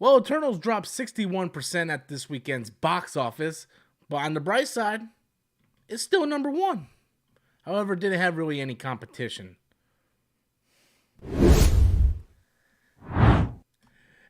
Well, Eternals dropped 61% at this weekend's box office, but on the bright side, it's still number one. However, it didn't have really any competition.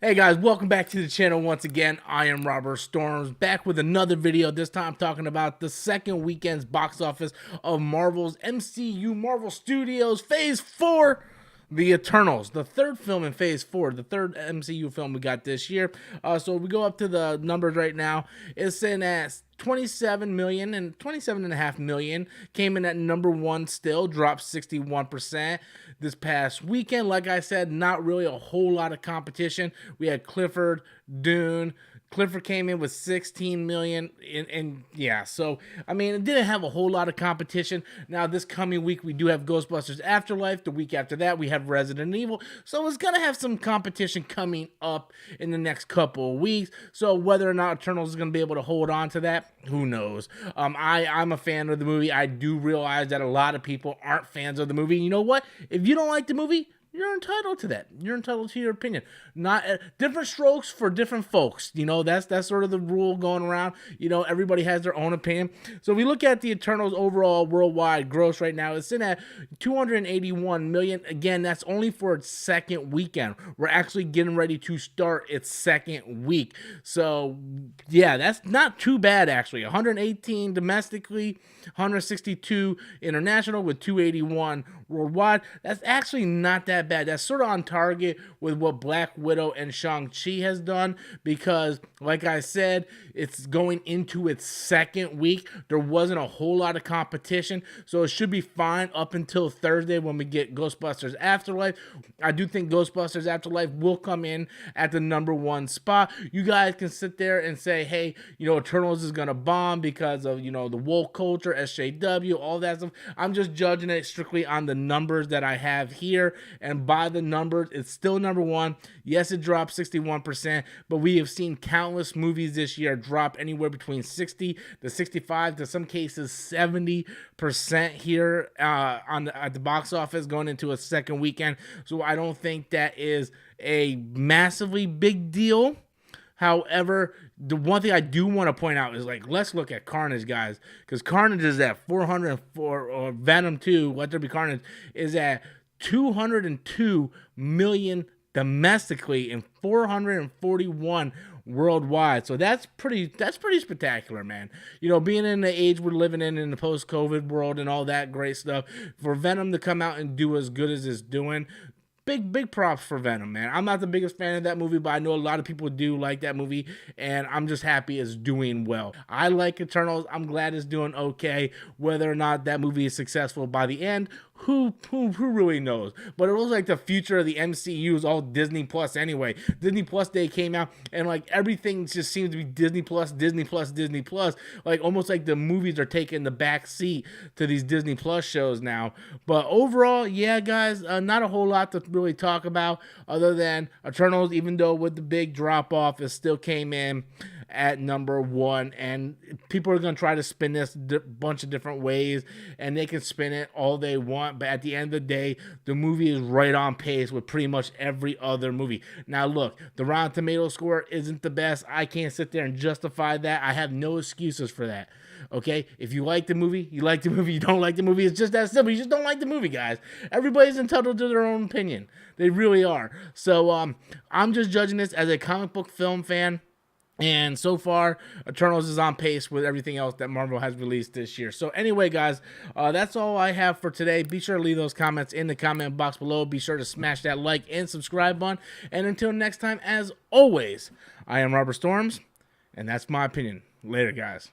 Hey guys, welcome back to the channel once again. I am Robert Storms, back with another video, this time talking about the second weekend's box office of Marvel's MCU Marvel Studios Phase 4, The Eternals, the third film in Phase 4, the third MCU film we got this year. So we go up to the numbers right now. It's in at 27 million and 27.5 million, came in at number one still, dropped 61% this past weekend. Like I said, not really a whole lot of competition. We had Clifford, Dune. Clifford came in with 16 million, and yeah, so I mean, it didn't have a whole lot of competition. Now this coming week we do have Ghostbusters Afterlife. The week after that we have Resident Evil, so it's gonna have some competition coming up in the next couple of weeks. So whether or not Eternals is gonna be able to hold on to that, who knows? I'm a fan of the movie. I do realize that a lot of people aren't fans of the movie. You know what? If you don't like the movie, you're entitled to that. You're entitled to your opinion. Not different strokes for different folks. You know, that's sort of the rule going around. You know, everybody has their own opinion. So if we look at the Eternals overall worldwide gross right now, it's in at 281 million. Again, that's only for its second weekend. We're actually getting ready to start its second week. So yeah, that's not too bad actually. 118 domestically, 162 international with 281 worldwide. That's actually not that bad. That's sort of on target with what Black Widow and Shang-Chi has done, because like I said, it's going into its second week. There wasn't a whole lot of competition, so it should be fine up until Thursday when we get Ghostbusters Afterlife. I do think Ghostbusters Afterlife will come in at the number one spot. You guys can sit there and say, hey, you know, Eternals is gonna bomb because of, you know, the woke culture, SJW, all that stuff. I'm just judging it strictly on the numbers that I have here, and by the numbers, it's still number one. Yes, it dropped 61%, but we have seen countless movies this year drop anywhere between 60 to 65 to some cases 70% here at the box office going into a second weekend. So I don't think that is a massively big deal. However, the one thing I do want to point out is, like, let's look at Carnage, guys, because Carnage is at 404, or Venom 2, Let There Be Carnage, is at 202 million domestically and 441 worldwide. So that's pretty spectacular, man. You know, being in the age we're living in the post-COVID world and all that great stuff, for Venom to come out and do as good as it's doing, big props for Venom, man. I'm not the biggest fan of that movie, but I know a lot of people do like that movie, and I'm just happy it's doing well. I like Eternals. I'm glad it's doing okay. Whether or not that movie is successful by the end, who really knows? But it looks like the future of the MCU is all Disney Plus anyway. Disney Plus Day came out, and like everything just seems to be Disney Plus, Disney Plus, Disney Plus. Like almost like the movies are taking the back seat to these Disney Plus shows now. But overall, yeah, guys, not a whole lot to really talk about other than Eternals, even though with the big drop off, it still came in at number one, and people are going to try to spin this bunch of different ways, and they can spin it all they want, but at the end of the day, the movie is right on pace with pretty much every other movie. Now look, the Rotten Tomatoes score isn't the best. I can't sit there and justify that. I have no excuses for that. Okay, if you like the movie, you like the movie. You don't like the movie, it's just that simple. You just don't like the movie, guys. Everybody's entitled to their own opinion. They really are. So I'm just judging this as a comic book film fan. And so far, Eternals is on pace with everything else that Marvel has released this year. So anyway, guys, that's all I have for today. Be sure to leave those comments in the comment box below. Be sure to smash that like and subscribe button. And until next time, as always, I am Robert Storms, and that's my opinion. Later, guys.